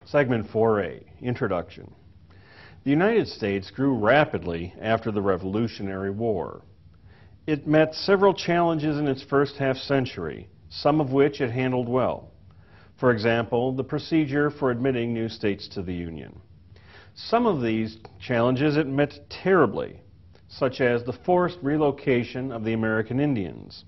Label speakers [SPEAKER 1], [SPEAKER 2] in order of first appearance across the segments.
[SPEAKER 1] Segment 4A, Introduction. The United States grew rapidly after the Revolutionary War. It met several challenges in its first half-century, some of which it handled well. For example, the procedure for admitting new states to the Union. Some of these challenges it met terribly, such as the forced relocation of the American Indians.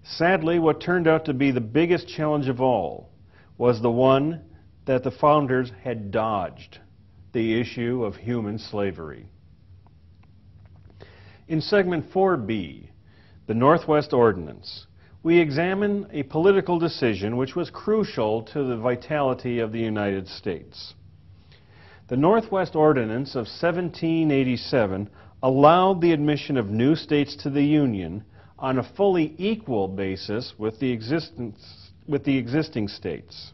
[SPEAKER 1] Sadly, what turned out to be the biggest challenge of all was the one that the founders had dodged, the issue of human slavery. In Segment 4B, the Northwest Ordinance, we examine a political decision which was crucial to the vitality of the United States. The Northwest Ordinance of 1787 allowed the admission of new states to the Union on a fully equal basis with the existing states.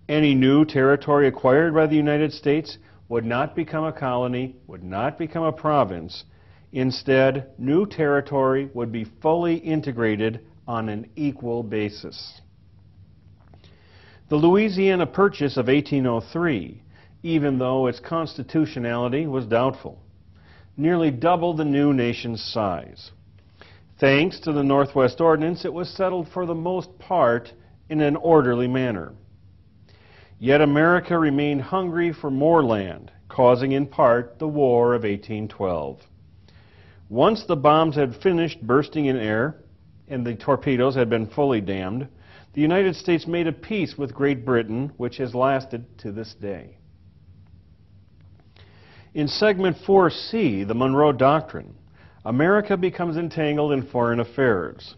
[SPEAKER 1] Any new territory acquired by the United States would not become a colony, would not become a province. Instead, new territory would be fully integrated on an equal basis. The Louisiana Purchase of 1803, even though its constitutionality was doubtful, nearly doubled the new nation's size. Thanks to the Northwest Ordinance, it was settled for the most part in an orderly manner. Yet America remained hungry for more land, causing in part the War of 1812. Once the bombs had finished bursting in air and the torpedoes had been fully dammed, the United States made a peace with Great Britain, which has lasted to this day. In Segment 4C, the Monroe Doctrine, America becomes entangled in foreign affairs.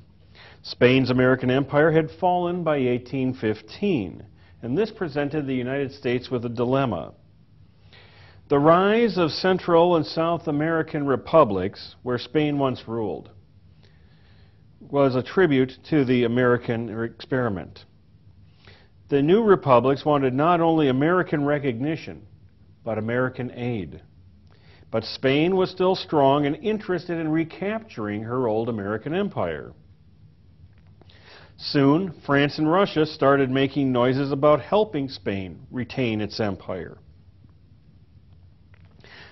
[SPEAKER 1] Spain's American Empire had fallen by 1815. And this presented the United States with a dilemma. The rise of Central and South American republics, where Spain once ruled, was a tribute to the American experiment. The new republics wanted not only American recognition, but American aid. But Spain was still strong and interested in recapturing her old American empire. Soon, France and Russia started making noises about helping Spain retain its empire.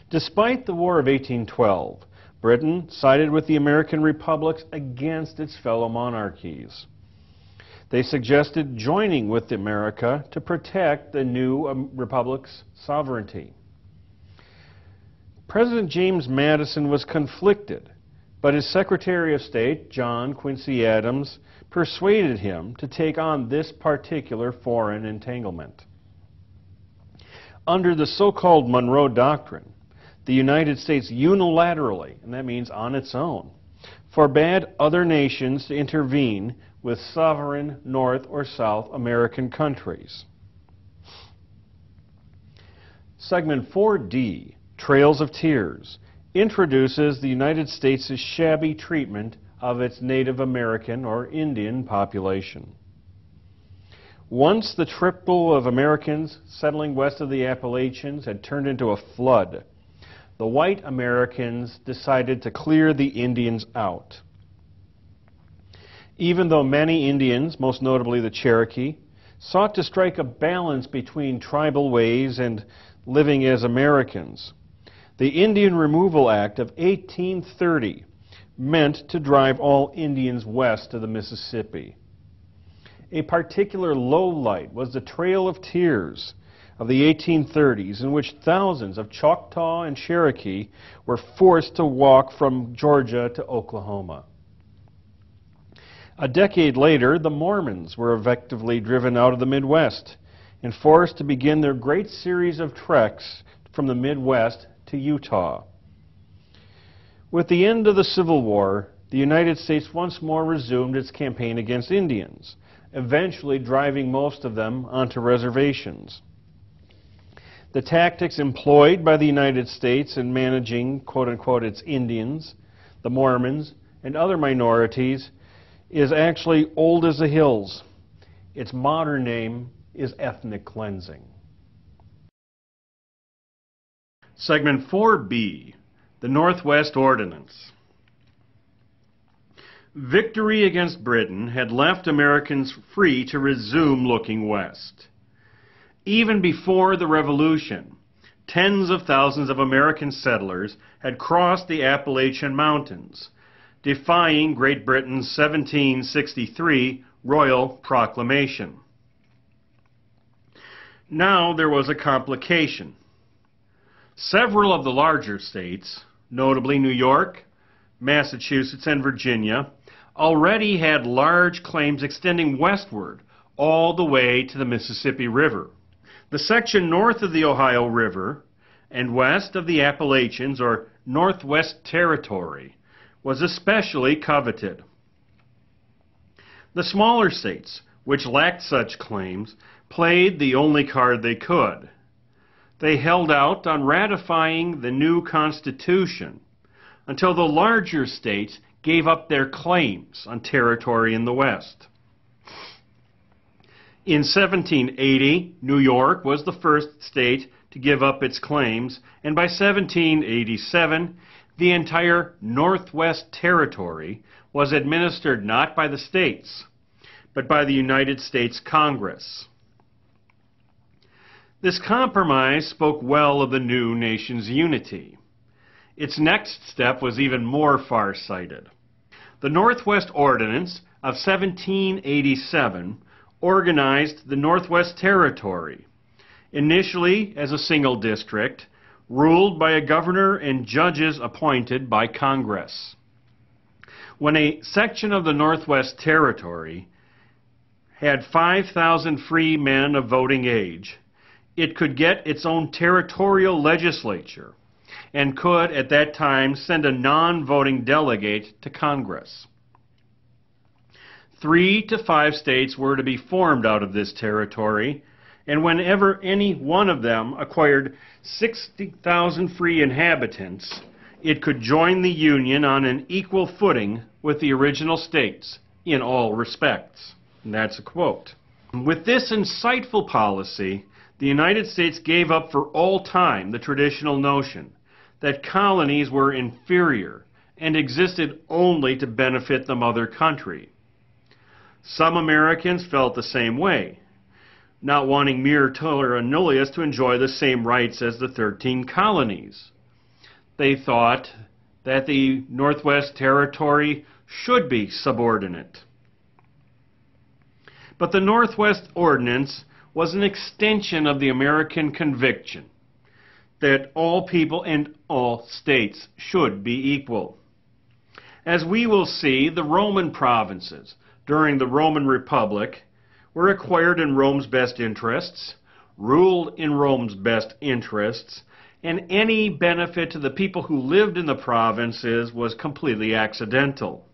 [SPEAKER 1] Despite the War of 1812, Britain sided with the American republics against its fellow monarchies. They suggested joining with America to protect the new republic's sovereignty. President James Madison was conflicted, but his Secretary of State, John Quincy Adams, persuaded him to take on this particular foreign entanglement. Under the so-called Monroe Doctrine, the United States unilaterally, and that means on its own, forbade other nations to intervene with sovereign North or South American countries. Segment 4D, Trails of Tears, introduces the United States' shabby treatment of its Native American or Indian population. Once the trickle of Americans settling west of the Appalachians had turned into a flood, the white Americans decided to clear the Indians out. Even though many Indians, most notably the Cherokee, sought to strike a balance between tribal ways and living as Americans, the Indian Removal Act of 1830 meant to drive all Indians west to the Mississippi. A particular lowlight was the Trail of Tears of the 1830s, in which thousands of Choctaw and Cherokee were forced to walk from Georgia to Oklahoma. A decade later, the Mormons were effectively driven out of the Midwest and forced to begin their great series of treks from the Midwest to Utah. With the end of the Civil War, the United States once more resumed its campaign against Indians, eventually driving most of them onto reservations. The tactics employed by the United States in managing, quote-unquote, its Indians, the Mormons, and other minorities is actually old as the hills. Its modern name is ethnic cleansing. Segment 4B, the Northwest Ordinance. Victory against Britain had left Americans free to resume looking west. Even before the Revolution, tens of thousands of American settlers had crossed the Appalachian Mountains, defying Great Britain's 1763 Royal Proclamation. Now there was a complication. Several of the larger states, notably New York, Massachusetts, and Virginia, already had large claims extending westward all the way to the Mississippi River. The section north of the Ohio River and west of the Appalachians, or Northwest Territory, was especially coveted. The smaller states, which lacked such claims, played the only card they could. They held out on ratifying the new Constitution until the larger states gave up their claims on territory in the West. In 1780, New York was the first state to give up its claims, and by 1787, the entire Northwest Territory was administered not by the states, but by the United States Congress. This compromise spoke well of the new nation's unity. Its next step was even more far-sighted. The Northwest Ordinance of 1787 organized the Northwest Territory, initially as a single district, ruled by a governor and judges appointed by Congress. When a section of the Northwest Territory had 5,000 free men of voting age, it could get its own territorial legislature and could, at that time, send a non-voting delegate to Congress. 3 to 5 states were to be formed out of this territory, and whenever any one of them acquired 60,000 free inhabitants, it could join the Union on an equal footing with the original states in all respects. And that's a quote. With this insightful policy, the United States gave up for all time the traditional notion that colonies were inferior and existed only to benefit the mother country. Some Americans felt the same way, not wanting mere terra nullius to enjoy the same rights as the 13 colonies. They thought that the Northwest Territory should be subordinate. But the Northwest Ordinance was an extension of the American conviction that all people and all states should be equal. As we will see, the Roman provinces during the Roman Republic were acquired in Rome's best interests, ruled in Rome's best interests, and any benefit to the people who lived in the provinces was completely accidental.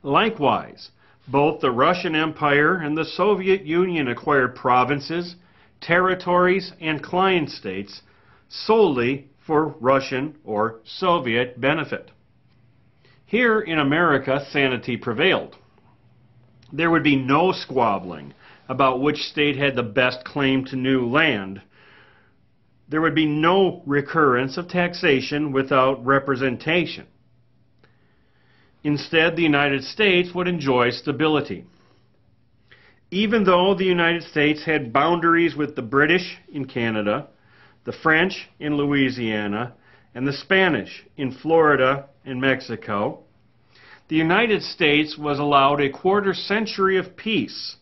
[SPEAKER 1] Likewise, both the Russian Empire and the Soviet Union acquired provinces, territories, and client states solely for Russian or Soviet benefit. Here in America, sanity prevailed. There would be no squabbling about which state had the best claim to new land. There would be no recurrence of taxation without representation. Instead, the United States would enjoy stability. Even though the United States had boundaries with the British in Canada, the French in Louisiana, and the Spanish in Florida and Mexico, the United States was allowed a quarter century of peace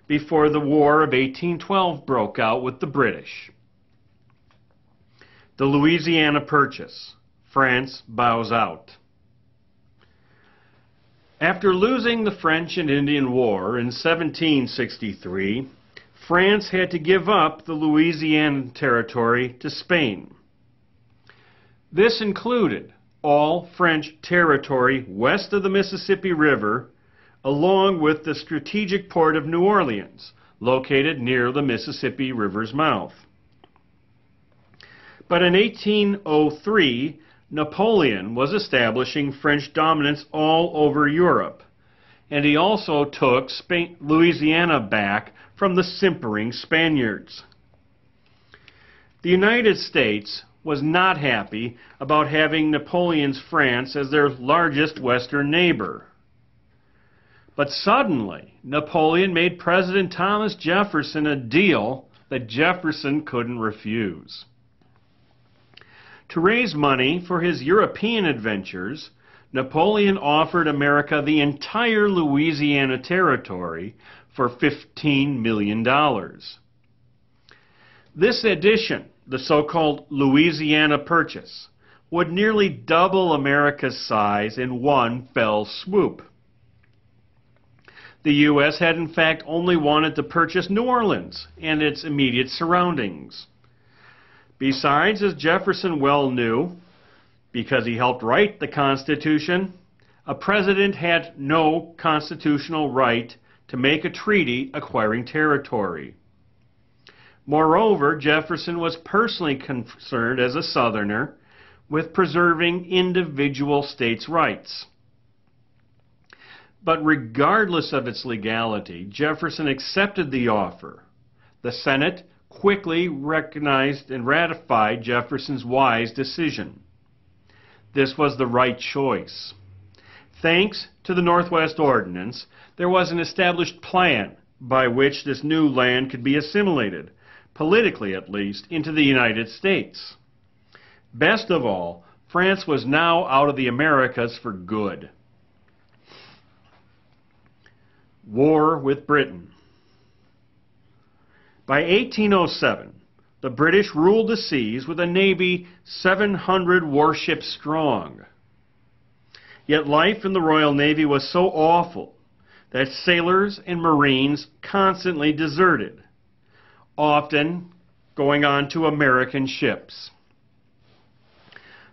[SPEAKER 1] before the War of 1812 broke out with the British. The Louisiana Purchase. France bows out. After losing the French and Indian War in 1763, France had to give up the Louisiana Territory to Spain. This included all French territory west of the Mississippi River, along with the strategic port of New Orleans, located near the Mississippi River's mouth. But in 1803, Napoleon was establishing French dominance all over Europe, and he also took Louisiana back from the simpering Spaniards. The United States was not happy about having Napoleon's France as their largest western neighbor. But suddenly, Napoleon made President Thomas Jefferson a deal that Jefferson couldn't refuse. To raise money for his European adventures, Napoleon offered America the entire Louisiana Territory for $15 million. This addition, the so-called Louisiana Purchase, would nearly double America's size in one fell swoop. The U.S. had in fact only wanted to purchase New Orleans and its immediate surroundings. Besides, as Jefferson well knew, because he helped write the Constitution, a president had no constitutional right to make a treaty acquiring territory. Moreover, Jefferson was personally concerned as a Southerner with preserving individual states' rights. But regardless of its legality, Jefferson accepted the offer. The Senate quickly recognized and ratified Jefferson's wise decision. This was the right choice. Thanks to the Northwest Ordinance, there was an established plan by which this new land could be assimilated, politically at least, into the United States. Best of all, France was now out of the Americas for good. War with Britain. By 1807, the British ruled the seas with a navy 700 warships strong. Yet life in the Royal Navy was so awful that sailors and Marines constantly deserted, often going on to American ships.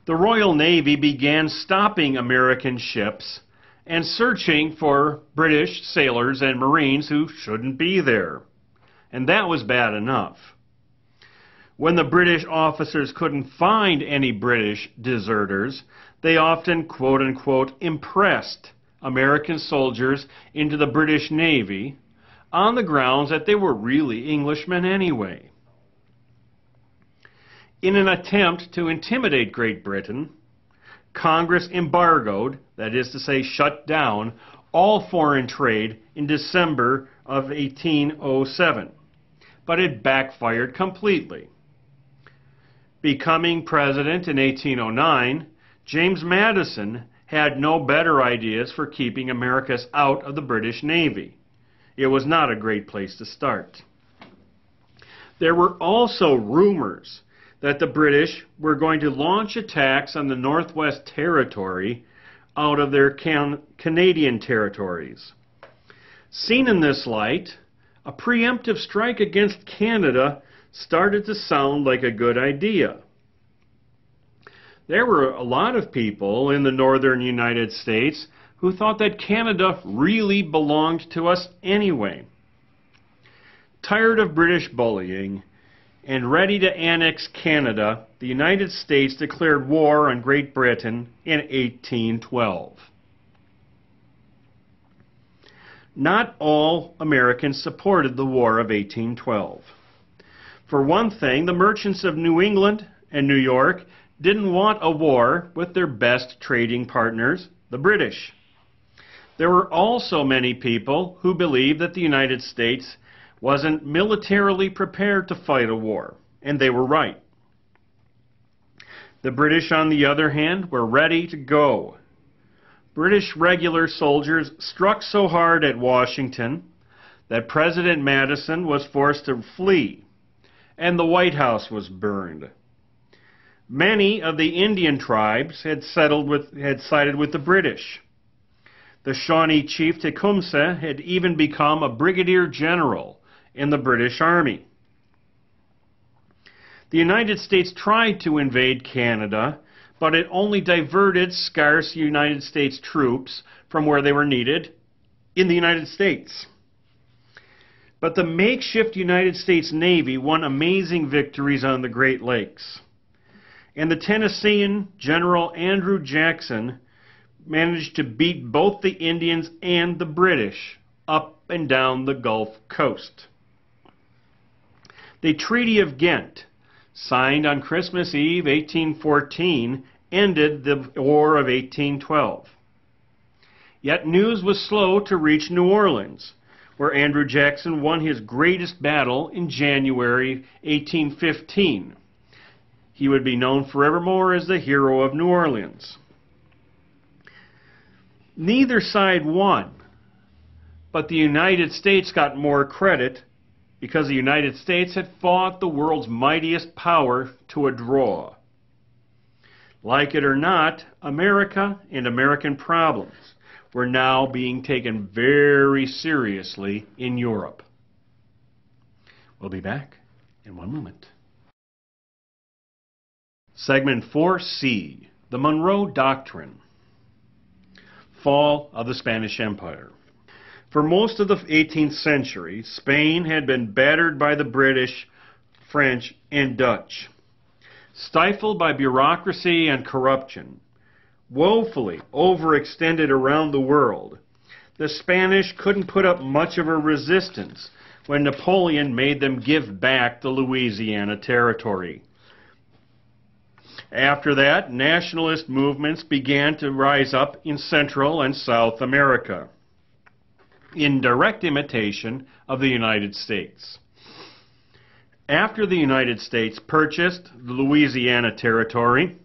[SPEAKER 1] The Royal Navy began stopping American ships and searching for British sailors and Marines who shouldn't be there. And that was bad enough. When the British officers couldn't find any British deserters, they often, quote-unquote, impressed American soldiers into the British Navy on the grounds that they were really Englishmen anyway. In an attempt to intimidate Great Britain, Congress embargoed, that is to say shut down, all foreign trade in December of 1807, but it backfired completely. Becoming president in 1809, James Madison had no better ideas for keeping Americans out of the British Navy. It was not a great place to start. There were also rumors that the British were going to launch attacks on the Northwest Territory out of their Canadian territories. Seen in this light, a preemptive strike against Canada started to sound like a good idea. There were a lot of people in the northern United States who thought that Canada really belonged to us anyway. Tired of British bullying and ready to annex Canada, the United States declared war on Great Britain in 1812. Not all Americans supported the War of 1812. For one thing, the merchants of New England and New York didn't want a war with their best trading partners, the British. There were also many people who believed that the United States wasn't militarily prepared to fight a war, and they were right. The British, on the other hand, were ready to go. British regular soldiers struck so hard at Washington that President Madison was forced to flee, and the White House was burned. Many of the Indian tribes had sided with the British. The Shawnee chief Tecumseh had even become a brigadier general in the British Army. The United States tried to invade Canada, but it only diverted scarce United States troops from where they were needed in the United States. But the makeshift United States Navy won amazing victories on the Great Lakes. And the Tennessean General Andrew Jackson managed to beat both the Indians and the British up and down the Gulf Coast. The Treaty of Ghent, signed on Christmas Eve 1814, ended the War of 1812. Yet news was slow to reach New Orleans, where Andrew Jackson won his greatest battle in January 1815. He would be known forevermore as the hero of New Orleans. Neither side won, but the United States got more credit because the United States had fought the world's mightiest power to a draw. Like it or not, America and American problems were now being taken very seriously in Europe. We'll be back in one moment. Segment 4C, the Monroe Doctrine. Fall of the Spanish Empire. For most of the 18th century, Spain had been battered by the British, French, and Dutch. Stifled by bureaucracy and corruption, woefully overextended around the world, the Spanish couldn't put up much of a resistance when Napoleon made them give back the Louisiana Territory. After that, nationalist movements began to rise up in Central and South America, in direct imitation of the United States. After the United States purchased the Louisiana Territory,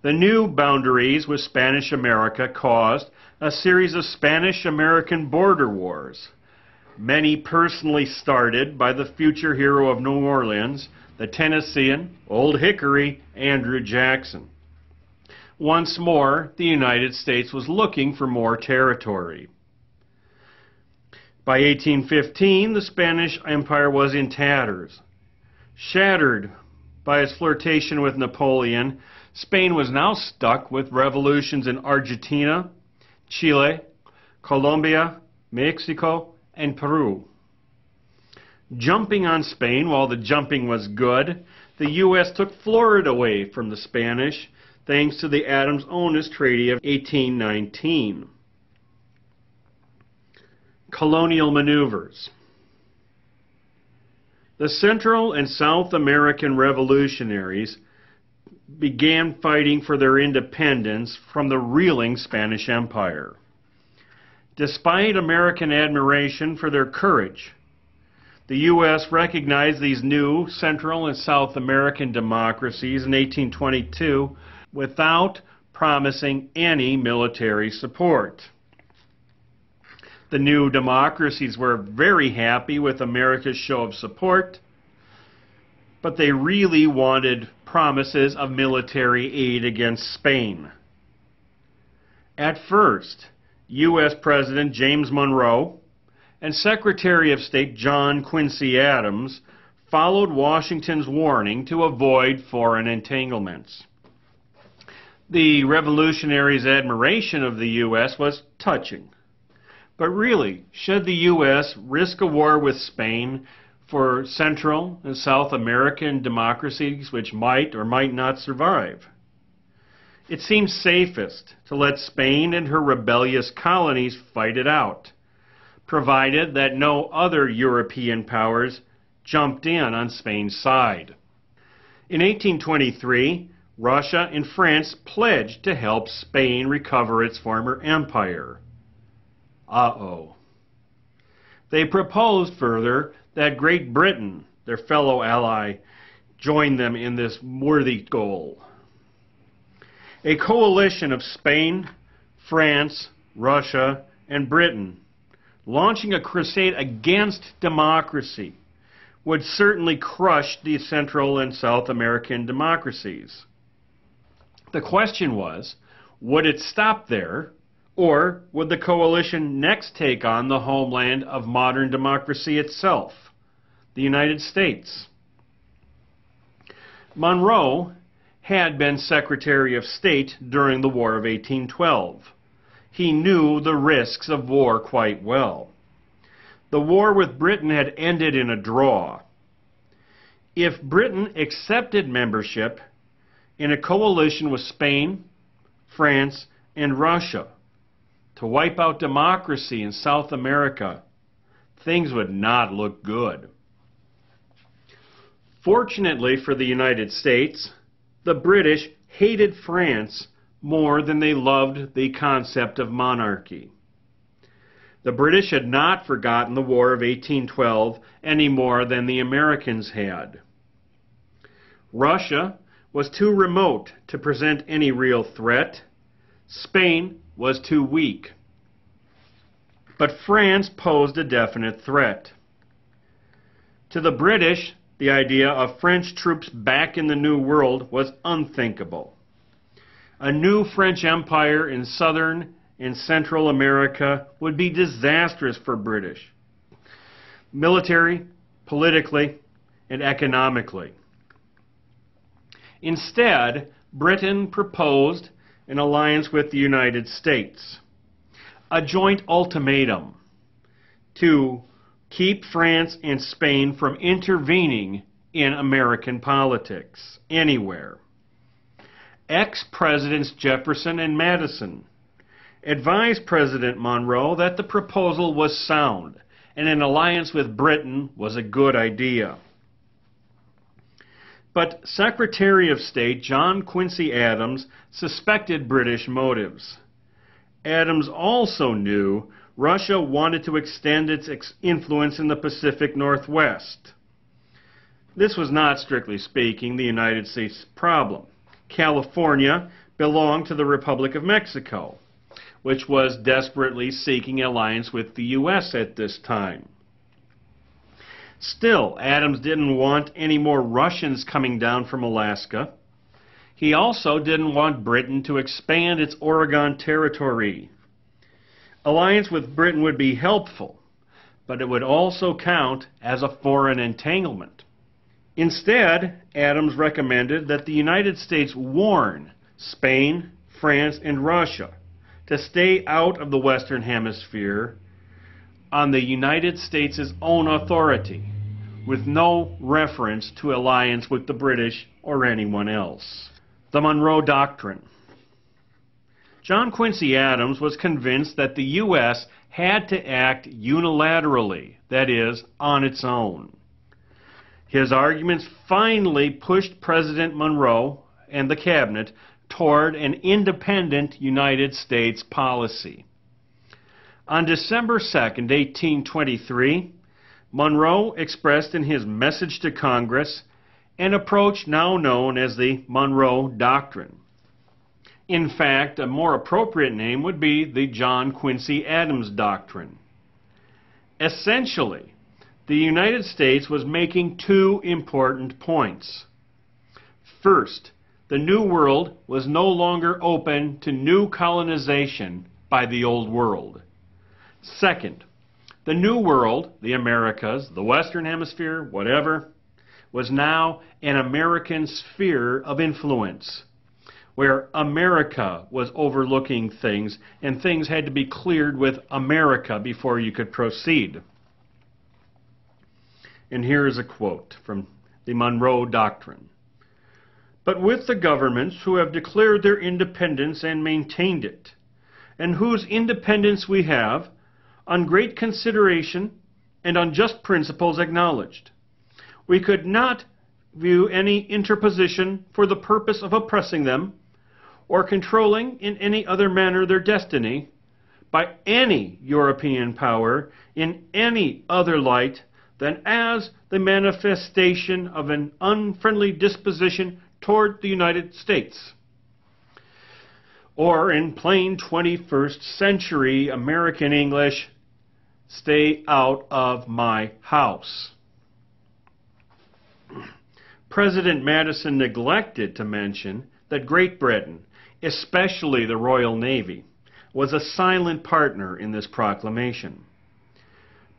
[SPEAKER 1] the new boundaries with Spanish America caused a series of Spanish-American border wars, many personally started by the future hero of New Orleans, the Tennessean, Old Hickory, Andrew Jackson. Once more, the United States was looking for more territory. By 1815, the Spanish Empire was in tatters. Shattered by its flirtation with Napoleon, Spain was now stuck with revolutions in Argentina, Chile, Colombia, Mexico, and Peru. Jumping on Spain while the jumping was good, the U.S. took Florida away from the Spanish thanks to the Adams-Onis Treaty of 1819. Colonial maneuvers. The Central and South American revolutionaries began fighting for their independence from the reeling Spanish Empire. Despite American admiration for their courage, the U.S. recognized these new Central and South American democracies in 1822 without promising any military support. The new democracies were very happy with America's show of support, but they really wanted promises of military aid against Spain. At first, U.S. President James Monroe and Secretary of State John Quincy Adams followed Washington's warning to avoid foreign entanglements. The revolutionaries' admiration of the U.S. was touching. But really, should the U.S. risk a war with Spain for Central and South American democracies which might or might not survive? It seems safest to let Spain and her rebellious colonies fight it out, provided that no other European powers jumped in on Spain's side. In 1823, Russia and France pledged to help Spain recover its former empire. Uh-oh. They proposed further that Great Britain, their fellow ally, join them in this worthy goal. A coalition of Spain, France, Russia, and Britain launching a crusade against democracy would certainly crush the Central and South American democracies. The question was, would it stop there, or would the coalition next take on the homeland of modern democracy itself, the United States? Monroe had been Secretary of State during the War of 1812. He knew the risks of war quite well. The war with Britain had ended in a draw. If Britain accepted membership in a coalition with Spain, France, and Russia to wipe out democracy in South America, things would not look good. Fortunately for the United States, the British hated France more than they loved the concept of monarchy. The British had not forgotten the War of 1812 any more than the Americans had. Russia was too remote to present any real threat. Spain was too weak. But France posed a definite threat. To the British, the idea of French troops back in the New World was unthinkable. A new French Empire in Southern and Central America would be disastrous for British, military, politically, and economically. Instead, Britain proposed an alliance with the United States, a joint ultimatum to keep France and Spain from intervening in American politics anywhere. Ex-Presidents Jefferson and Madison advised President Monroe that the proposal was sound and an alliance with Britain was a good idea. But Secretary of State John Quincy Adams suspected British motives. Adams also knew Russia wanted to extend its influence in the Pacific Northwest. This was not, strictly speaking, the United States problem. California belonged to the Republic of Mexico, which was desperately seeking an alliance with the U.S. at this time. Still, Adams didn't want any more Russians coming down from Alaska. He also didn't want Britain to expand its Oregon territory. Alliance with Britain would be helpful, but it would also count as a foreign entanglement. Instead, Adams recommended that the United States warn Spain, France, and Russia to stay out of the Western Hemisphere on the United States' own authority, with no reference to alliance with the British or anyone else. The Monroe Doctrine. John Quincy Adams was convinced that the U.S. had to act unilaterally, that is, on its own. His arguments finally pushed President Monroe and the Cabinet toward an independent United States policy. On December 2, 1823, Monroe expressed in his message to Congress an approach now known as the Monroe Doctrine. In fact, a more appropriate name would be the John Quincy Adams Doctrine. Essentially, the United States was making two important points. First, the New World was no longer open to new colonization by the Old World. Second, the New World, the Americas, the Western Hemisphere, whatever, was now an American sphere of influence, where America was overlooking things, and things had to be cleared with America before you could proceed. And here is a quote from the Monroe Doctrine. But with the governments who have declared their independence and maintained it, and whose independence we have, on great consideration and on just principles acknowledged, we could not view any interposition for the purpose of oppressing them, or controlling in any other manner their destiny, by any European power in any other light than as the manifestation of an unfriendly disposition toward the United States. Or in plain 21st century American English, stay out of my house. President Madison neglected to mention that Great Britain, especially the Royal Navy, was a silent partner in this proclamation.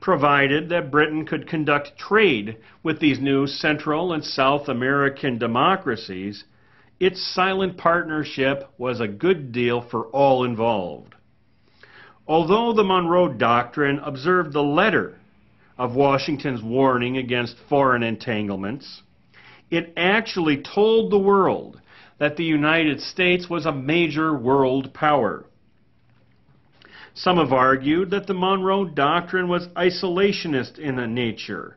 [SPEAKER 1] Provided that Britain could conduct trade with these new Central and South American democracies, its silent partnership was a good deal for all involved. Although the Monroe Doctrine observed the letter of Washington's warning against foreign entanglements, it actually told the world that the United States was a major world power. Some have argued that the Monroe Doctrine was isolationist in nature.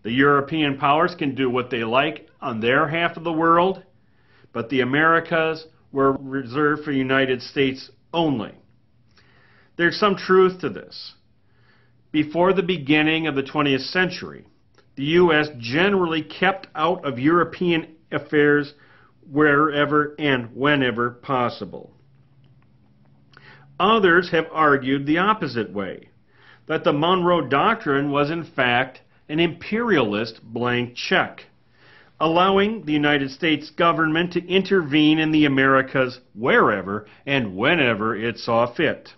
[SPEAKER 1] The European powers can do what they like on their half of the world, but the Americas were reserved for the United States only. There's some truth to this. Before the beginning of the 20th century, the U.S. generally kept out of European affairs wherever and whenever possible. Others have argued the opposite way, that the Monroe Doctrine was in fact an imperialist blank check, allowing the United States government to intervene in the Americas wherever and whenever it saw fit.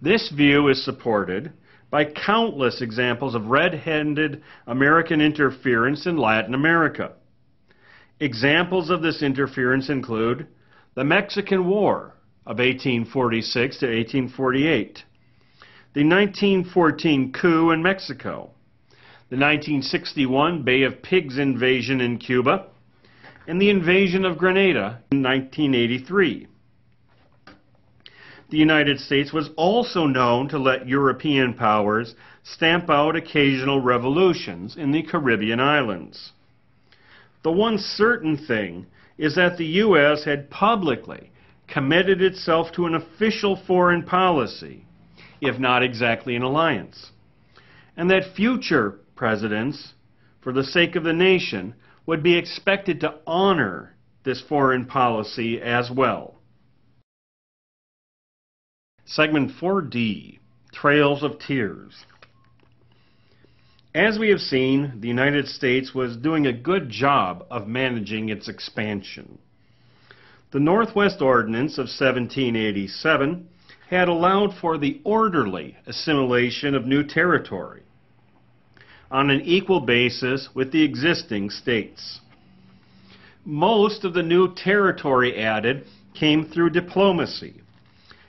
[SPEAKER 1] This view is supported by countless examples of red-handed American interference in Latin America. Examples of this interference include the Mexican War of 1846 to 1848, the 1914 coup in Mexico, the 1961 Bay of Pigs invasion in Cuba, and the invasion of Grenada in 1983. The United States was also known to let European powers stamp out occasional revolutions in the Caribbean islands. The one certain thing is that the U.S. had publicly committed itself to an official foreign policy, if not exactly an alliance, and that future presidents, for the sake of the nation, would be expected to honor this foreign policy as well. Segment 4D, Trails of Tears. As we have seen, the United States was doing a good job of managing its expansion. The Northwest Ordinance of 1787 had allowed for the orderly assimilation of new territory on an equal basis with the existing states. Most of the new territory added came through diplomacy,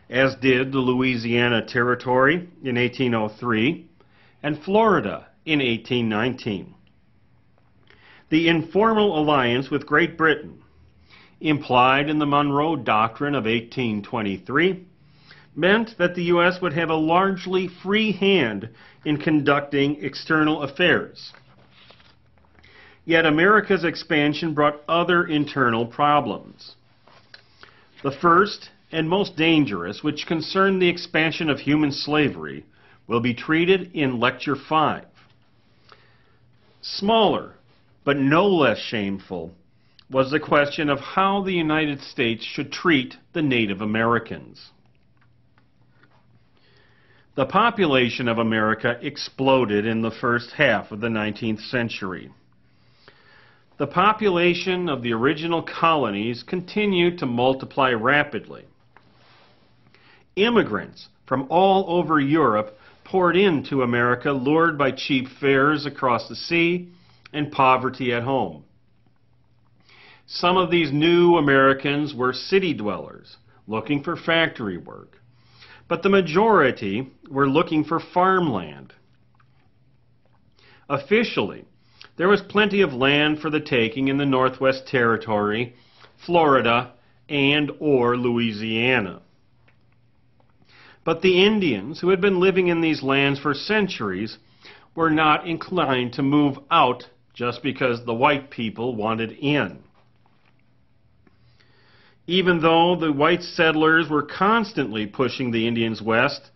[SPEAKER 1] as did the Louisiana Territory in 1803 and Florida in 1819. The informal alliance with Great Britain, implied in the Monroe Doctrine of 1823, meant that the U.S. would have a largely free hand in conducting external affairs. Yet America's expansion brought other internal problems. The first and most dangerous, which concerned the expansion of human slavery, will be treated in Lecture 5. Smaller, but no less shameful, was the question of how the United States should treat the Native Americans. The population of America exploded in the first half of the 19th century. The population of the original colonies continued to multiply rapidly. Immigrants from all over Europe poured into America, lured by cheap fares across the sea and poverty at home. Some of these new Americans were city dwellers looking for factory work, but the majority were looking for farmland. Officially, there was plenty of land for the taking in the Northwest Territory, Florida, and/or Louisiana. But the Indians, who had been living in these lands for centuries, were not inclined to move out just because the white people wanted in. Even though the white settlers were constantly pushing the Indians west,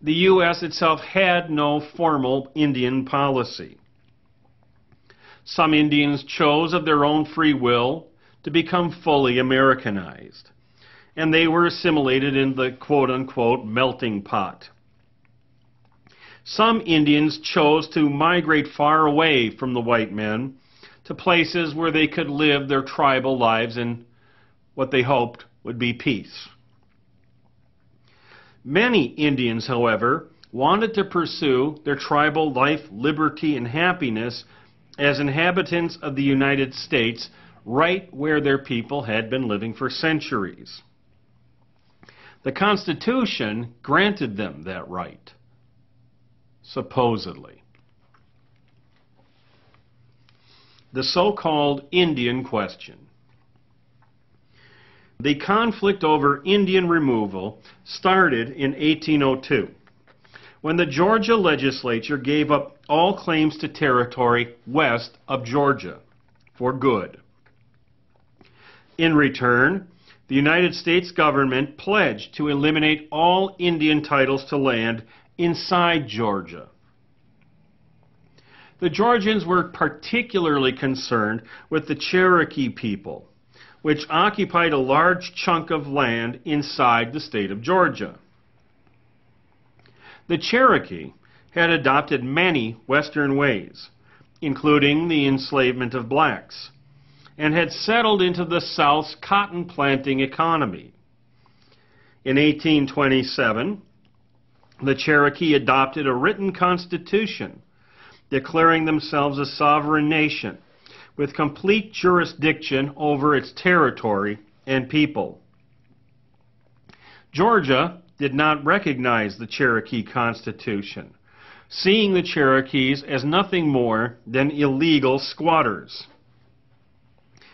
[SPEAKER 1] the U.S. itself had no formal Indian policy. Some Indians chose of their own free will to become fully Americanized, and they were assimilated in the quote-unquote melting pot. Some Indians chose to migrate far away from the white men to places where they could live their tribal lives in what they hoped would be peace. Many Indians, however, wanted to pursue their tribal life, liberty, and happiness as inhabitants of the United States, right where their people had been living for centuries. The Constitution granted them that right, supposedly. The so-called Indian question. The conflict over Indian removal started in 1802, when the Georgia legislature gave up all claims to territory west of Georgia for good. In return, the United States government pledged to eliminate all Indian titles to land inside Georgia. The Georgians were particularly concerned with the Cherokee people, which occupied a large chunk of land inside the state of Georgia. The Cherokee had adopted many Western ways, including the enslavement of blacks, and had settled into the South's cotton planting economy. In 1827, the Cherokee adopted a written constitution declaring themselves a sovereign nation with complete jurisdiction over its territory and people. Georgia did not recognize the Cherokee Constitution, seeing the Cherokees as nothing more than illegal squatters.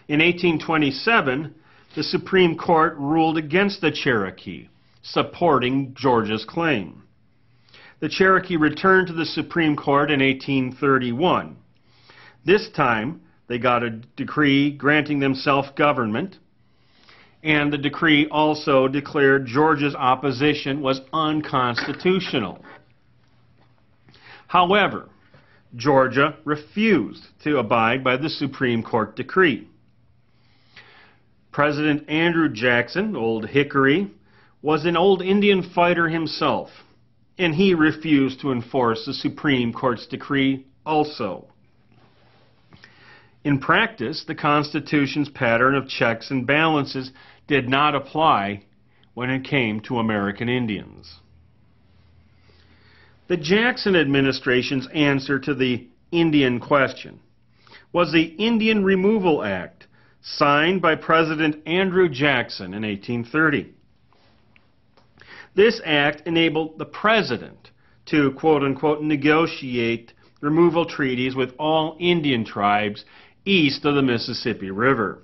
[SPEAKER 1] In 1827, the Supreme Court ruled against the Cherokee, supporting Georgia's claim. The Cherokee returned to the Supreme Court in 1831. This time, they got a decree granting them self-government, and the decree also declared Georgia's opposition was unconstitutional. However, Georgia refused to abide by the Supreme Court decree. President Andrew Jackson, Old Hickory, was an old Indian fighter himself, and he refused to enforce the Supreme Court's decree also. In practice, the Constitution's pattern of checks and balances did not apply when it came to American Indians. The Jackson administration's answer to the Indian question was the Indian Removal Act, signed by President Andrew Jackson in 1830. This act enabled the president to, quote-unquote, negotiate removal treaties with all Indian tribes east of the Mississippi River.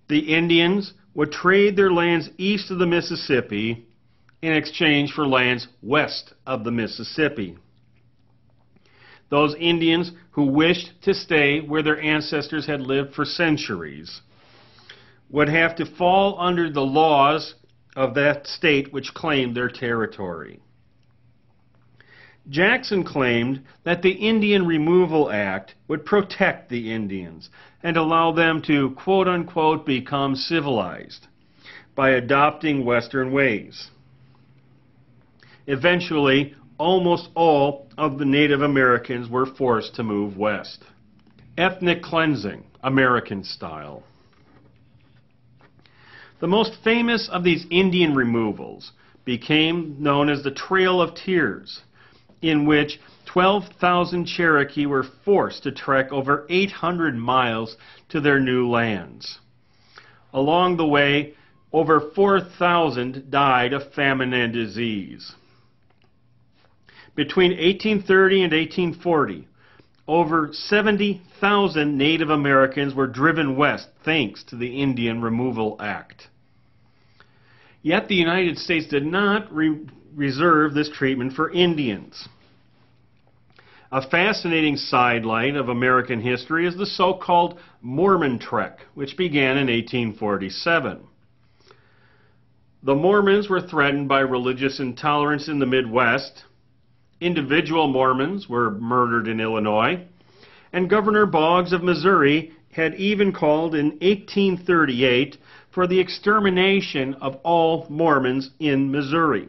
[SPEAKER 1] The Indians would trade their lands east of the Mississippi in exchange for lands west of the Mississippi. Those Indians who wished to stay where their ancestors had lived for centuries would have to fall under the laws of that state which claimed their territory. Jackson claimed that the Indian Removal Act would protect the Indians and allow them to, quote-unquote, become civilized by adopting Western ways. Eventually, almost all of the Native Americans were forced to move west. Ethnic cleansing, American style. The most famous of these Indian removals became known as the Trail of Tears, in which 12,000 Cherokee were forced to trek over 800 miles to their new lands. Along the way, over 4,000 died of famine and disease. Between 1830 and 1840, over 70,000 Native Americans were driven west thanks to the Indian Removal Act. Yet the United States did not reserve this treatment for Indians. A fascinating sidelight of American history is the so-called Mormon Trek, which began in 1847. The Mormons were threatened by religious intolerance in the Midwest. Individual Mormons were murdered in Illinois, and Governor Boggs of Missouri had even called in 1838 for the extermination of all Mormons in Missouri.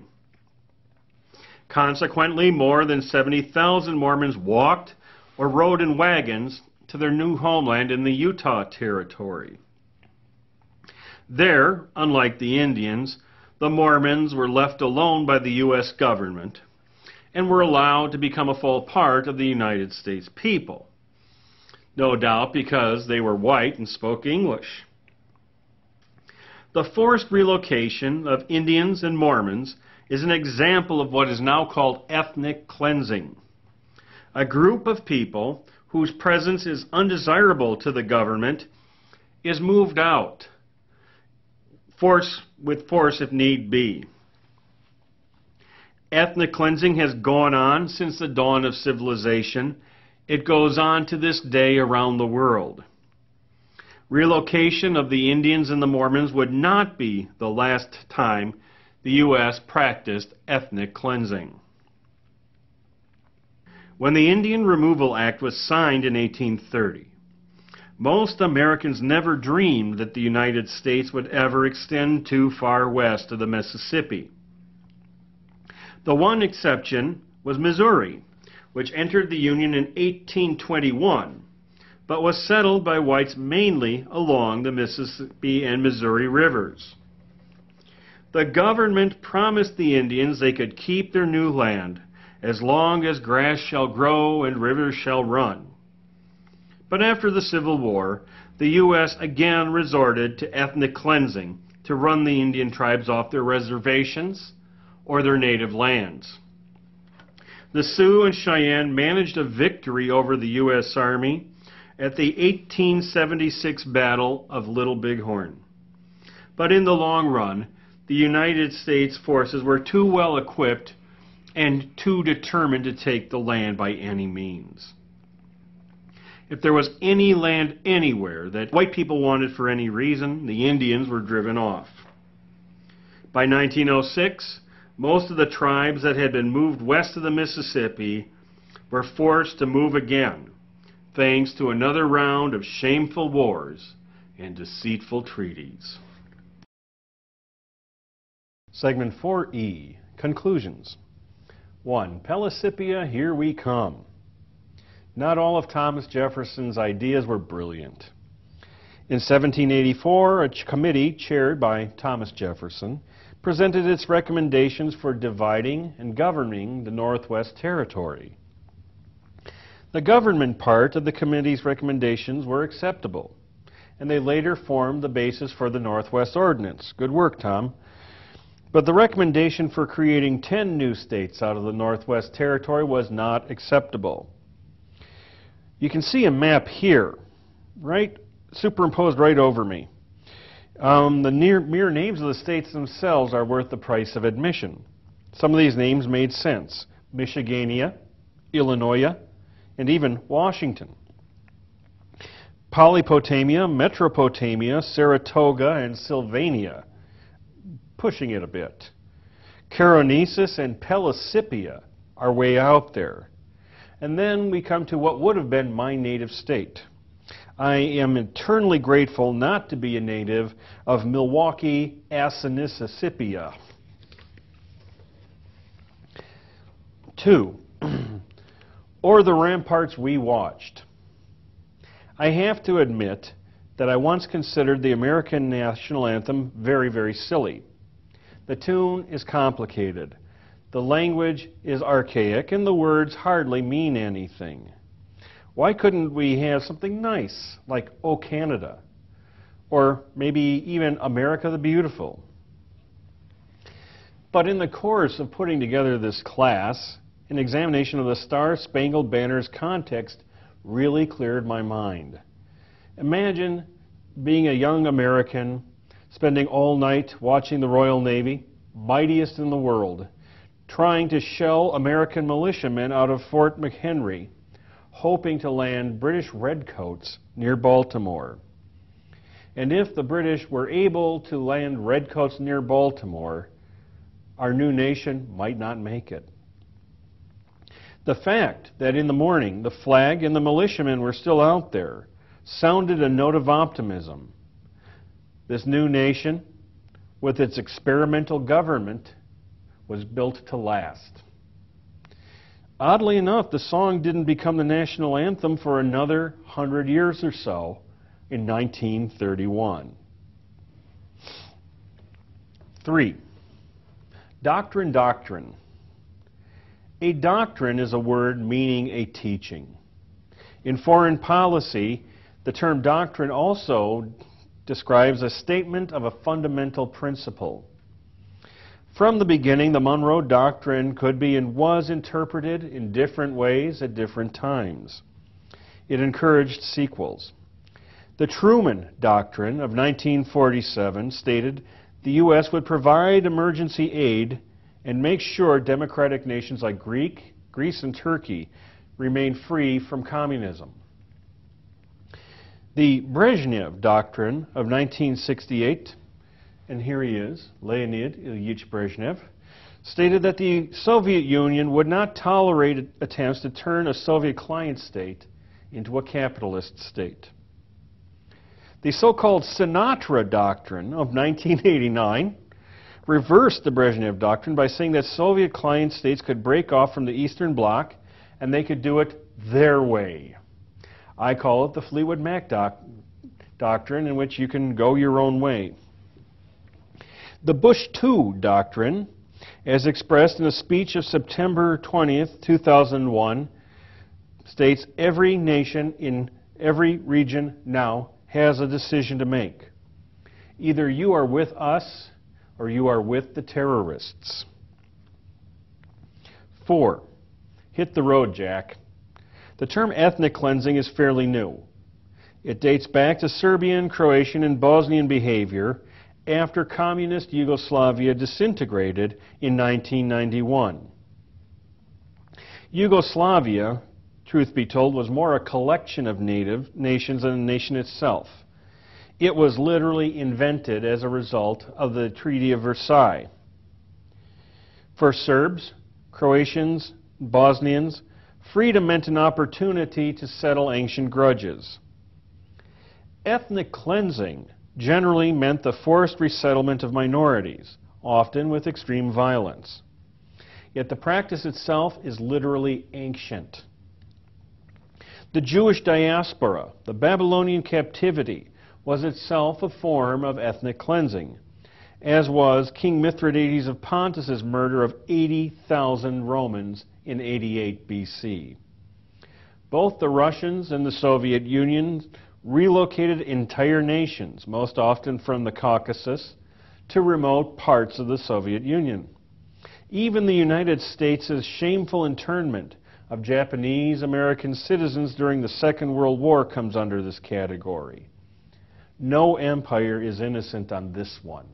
[SPEAKER 1] Consequently, more than 70,000 Mormons walked or rode in wagons to their new homeland in the Utah Territory. There, unlike the Indians, the Mormons were left alone by the U.S. government and were allowed to become a full part of the United States people. No doubt because they were white and spoke English. The forced relocation of Indians and Mormons is an example of what is now called ethnic cleansing. A group of people whose presence is undesirable to the government is moved out, with force if need be. Ethnic cleansing has gone on since the dawn of civilization. It goes on to this day around the world. Relocation of the Indians and the Mormons would not be the last time the U.S. practiced ethnic cleansing. When the Indian Removal Act was signed in 1830, most Americans never dreamed that the United States would ever extend too far west of the Mississippi. The one exception was Missouri, which entered the Union in 1821, but was settled by whites mainly along the Mississippi and Missouri rivers. The government promised the Indians they could keep their new land as long as grass shall grow and rivers shall run. But after the Civil War, the U.S. again resorted to ethnic cleansing to run the Indian tribes off their reservations or their native lands. The Sioux and Cheyenne managed a victory over the U.S. Army at the 1876 Battle of Little Bighorn. But in the long run, the United States forces were too well equipped and too determined to take the land by any means. If there was any land anywhere that white people wanted for any reason, the Indians were driven off. By 1906, most of the tribes that had been moved west of the Mississippi were forced to move again, thanks to another round of shameful wars and deceitful treaties. Segment 4E, Conclusions. 1. Pellissipia, here we come. Not all of Thomas Jefferson's ideas were brilliant. In 1784, a committee chaired by Thomas Jefferson presented its recommendations for dividing and governing the Northwest Territory. The government part of the committee's recommendations were acceptable, and they later formed the basis for the Northwest Ordinance. Good work, Tom. But the recommendation for creating 10 new states out of the Northwest Territory was not acceptable. You can see a map here, right, superimposed right over me. The mere names of the states themselves are worth the price of admission. Some of these names made sense. Michigania, Illinois, and even Washington. Polypotamia, Metropotamia, Saratoga, and Sylvania, pushing it a bit. Caronesus and Pellissipia are way out there. And then we come to what would have been my native state. I am eternally grateful not to be a native of Milwaukee, Mississippi. 2. Or the ramparts we watched. I have to admit that I once considered the American national anthem very, very silly. The tune is complicated. The language is archaic, and the words hardly mean anything. Why couldn't we have something nice, like "O Canada," or maybe even "America the Beautiful"? But in the course of putting together this class, an examination of the Star-Spangled Banner's context really cleared my mind. Imagine being a young American, spending all night watching the Royal Navy, mightiest in the world, trying to shell American militiamen out of Fort McHenry, hoping to land British redcoats near Baltimore. And if the British were able to land redcoats near Baltimore, our new nation might not make it. The fact that in the morning the flag and the militiamen were still out there sounded a note of optimism. This new nation, with its experimental government, was built to last. Oddly enough, the song didn't become the national anthem for another 100 years or so in 1931. 3. Doctrine. A doctrine is a word meaning a teaching. In foreign policy, the term doctrine also describes a statement of a fundamental principle. From the beginning, the Monroe Doctrine could be and was interpreted in different ways at different times. It encouraged sequels. The Truman Doctrine of 1947 stated the U.S. would provide emergency aid and make sure democratic nations like Greece and Turkey remain free from communism. The Brezhnev Doctrine of 1968, and here he is, Leonid Ilyich Brezhnev, stated that the Soviet Union would not tolerate attempts to turn a Soviet client state into a capitalist state. The so-called Sinatra Doctrine of 1989 reversed the Brezhnev Doctrine by saying that Soviet client states could break off from the Eastern Bloc and they could do it their way. I call it the Fleetwood Mac Doctrine, in which you can go your own way. The Bush II Doctrine, as expressed in a speech of September 20th, 2001, states every nation in every region now has a decision to make. Either you are with us or you are with the terrorists. 4. Hit the road, Jack. The term ethnic cleansing is fairly new. It dates back to Serbian, Croatian, and Bosnian behavior after communist Yugoslavia disintegrated in 1991. Yugoslavia, truth be told, was more a collection of native nations than a nation itself. It was literally invented as a result of the Treaty of Versailles. For Serbs, Croatians, Bosnians, freedom meant an opportunity to settle ancient grudges. Ethnic cleansing generally meant the forced resettlement of minorities, often with extreme violence. Yet the practice itself is literally ancient. The Jewish diaspora, the Babylonian captivity, was itself a form of ethnic cleansing, as was King Mithridates of Pontus's murder of 80,000 Romans in 88 BC. Both the Russians and the Soviet Union relocated entire nations, most often from the Caucasus, to remote parts of the Soviet Union. Even the United States' shameful internment of Japanese American citizens during the Second World War comes under this category. No empire is innocent on this one.